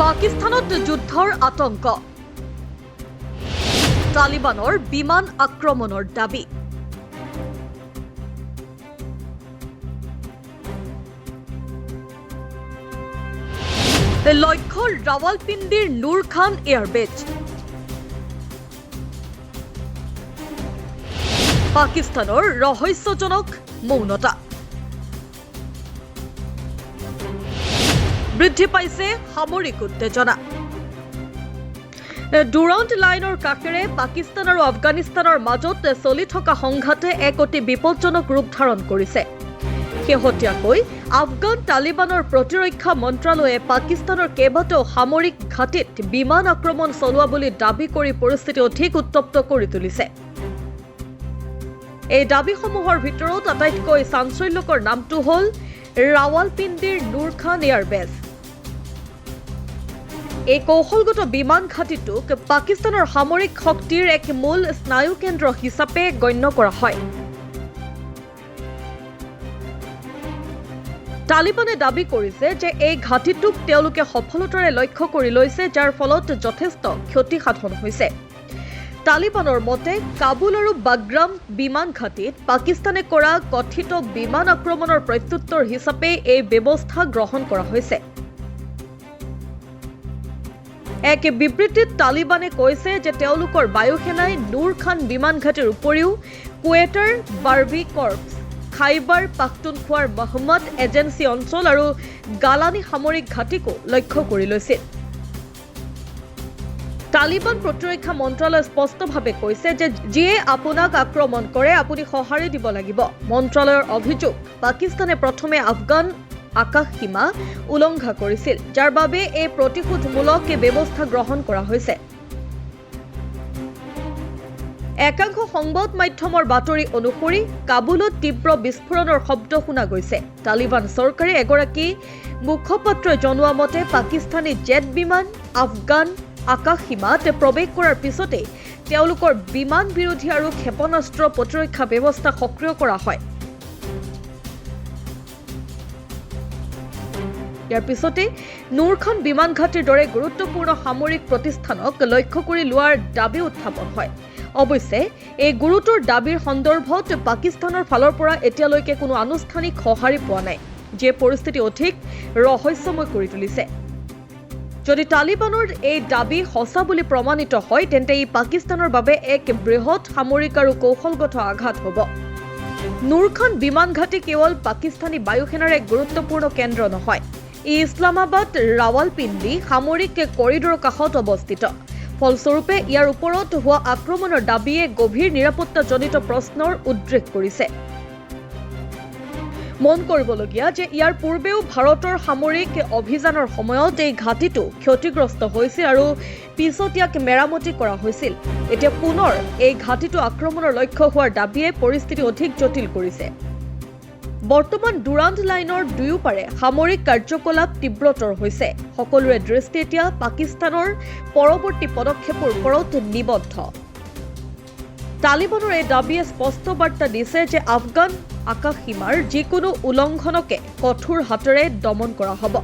পাকিস্তানত যুদ্ধৰ আতংক তালিবানৰ বিমান আক্ৰমণৰ দাবী লক্ষ্য ৰাৱালপিণ্ডিৰ নুৰ খান এয়াৰবেজ পাকিস্তানৰ ৰহস্যজনক মৌনতা বৃদ্ধি পাইছে সামৰিক উত্তেজনা ডুৰাণ্ট লাইনৰ কাষেৰে পাকিস্তান আৰু আফগানিস্তানৰ মাজত চলি থকা সংঘাতে এক অতি বিপদজনক ৰূপ ধাৰণ কৰিছে শেহতীয়াকৈ আফগান তালিবানৰ প্ৰতিৰক্ষা মন্ত্ৰালয়ে পাকিস্তানৰ কেইবাটাও সামৰিক ঘাটিত বিমান আক্ৰমণ চলোৱা বুলি দাবী কৰি পৰিস্থিতি অধিক উত্তপ্ত কৰি তুলিছে এই দাবীসমূহৰ ভিতৰত আটাইতকৈ চাঞ্চল্যকৰ নামটো হ'ল ৰাৱালপিণ্ডিৰ নুৰ খান এয়াৰবেজ এই কৌশলগত বিমান ঘাটিটোক পাকিস্তানৰ সামৰিক শক্তিৰ এক মূল স্নায়ু কেন্দ্ৰ হিচাপে গণ্য কৰা হয় তালিবানে দাবী কৰিছে যে এই ঘাটিটোক তেওঁলোকে সফলতাৰে লক্ষ্য কৰি লৈছে যাৰ ফলত যথেষ্ট ক্ষতি সাধন হৈছে তালিবানৰ মতে কাবুল আৰু বাগ্ৰাম বিমান ঘাটিত পাকিস্তানে কৰা কথিত বিমান আক্ৰমণৰ প্ৰত্যুত্তৰ হিচাপে এই ব্যৱস্থা গ্ৰহণ কৰা হৈছে এক বিবৃতিত তালিবানে কৈছে যে তেওঁলোকৰ বায়ুসেনাই নুৰ খান বিমান ঘাটিৰ উপৰিও কুৱেটাৰ বাৰ্বি কৰ্পছ খাইবাৰ পাখতুনখোৱাৰ মহম্মদ এজেন্সি অঞ্চল আৰু গালানী সামৰিক ঘাটিকো লক্ষ্য কৰি লৈছিল তালিবান প্ৰতিৰক্ষা মন্ত্ৰালয়ে স্পষ্টভাৱে কৈছে যে যিয়ে আপোনাক আক্ৰমণ কৰে আপুনি সঁহাৰি দিব লাগিব মন্ত্ৰালয়ৰ অভিযোগ পাকিস্তানে প্ৰথমে আফগান আকাশ সীমা উলংঘা কৰিছিল যাৰ বাবে এই প্ৰতিশোধমূলক ব্যৱস্থা গ্ৰহণ কৰা হৈছে একাংশ সংবাদ মাধ্যমৰ বাতৰি অনুসৰি কাবুলত তীব্ৰ বিস্ফোৰণৰ শব্দ শুনা গৈছে তালিবান চৰকাৰে এগৰাকী মুখপাত্ৰই জনোৱা মতে পাকিস্তানী জেট বিমান আফগান আকাশ সীমাত প্ৰৱেশ কৰাৰ পিছতে তেওঁলোকৰ বিমান বিৰোধী আৰু ক্ষেপণাস্ত্ৰ প্ৰতিৰক্ষা ব্যৱস্থা সক্ৰিয় কৰা হয় ইয়াৰ পিছতে নুৰ খান বিমান ঘাটিৰ দৰে গুৰুত্বপূৰ্ণ সামৰিক প্ৰতিষ্ঠানক লক্ষ্য কৰি লোৱাৰ দাবী উত্থাপন হয় অৱশ্যে এই গুৰুতৰ দাবীৰ সন্দৰ্ভত পাকিস্তানৰ ফালৰ পৰা এতিয়ালৈকে কোনো আনুষ্ঠানিক সঁহাৰি পোৱা নাই যিয়ে পৰিস্থিতি অধিক ৰহস্যময় কৰি তুলিছে যদি তালিবানৰ এই দাবী সঁচা বুলি প্ৰমাণিত হয় তেন্তে ই পাকিস্তানৰ বাবে এক বৃহৎ সামৰিক আৰু কৌশলগত আঘাত হ'ব নুৰ খান বিমান ঘাটি কেৱল পাকিস্তানী বায়ুসেনাৰ এক গুৰুত্বপূৰ্ণ কেন্দ্ৰ নহয় ই ইছলামাবাদ ৰাৱালপিণ্ডি সামৰিক কৰিডৰৰ কাষত অৱস্থিত ফলস্বৰূপে ইয়াৰ ওপৰত হোৱা আক্ৰমণৰ দাবীয়ে গভীৰ নিৰাপত্তাজনিত প্ৰশ্নৰ উদ্ৰেক কৰিছে মন কৰিবলগীয়া যে ইয়াৰ পূৰ্বেও ভাৰতৰ সামৰিক অভিযানৰ সময়ত এই ঘাটিটো ক্ষতিগ্ৰস্ত হৈছিল আৰু পিছত ইয়াক মেৰামতি কৰা হৈছিল এতিয়া পুনৰ এই ঘাটিটো আক্ৰমণৰ লক্ষ্য হোৱাৰ দাবীয়ে পৰিস্থিতি অধিক জটিল কৰিছে বৰ্তমান ডুৰাণ্ট লাইনৰ দুয়োপাৰে সামৰিক কাৰ্যকলাপ তীব্ৰতৰ হৈছে সকলোৰে দৃষ্টি এতিয়া পাকিস্তানৰ পৰৱৰ্তী পদক্ষেপৰ ওপৰত নিবদ্ধ তালিবানৰ এই দাবীয়ে স্পষ্ট বাৰ্তা দিছে যে আফগান আকাশ সীমাৰ যিকোনো উলংঘনকে কঠোৰ হাতেৰে দমন কৰা হ'ব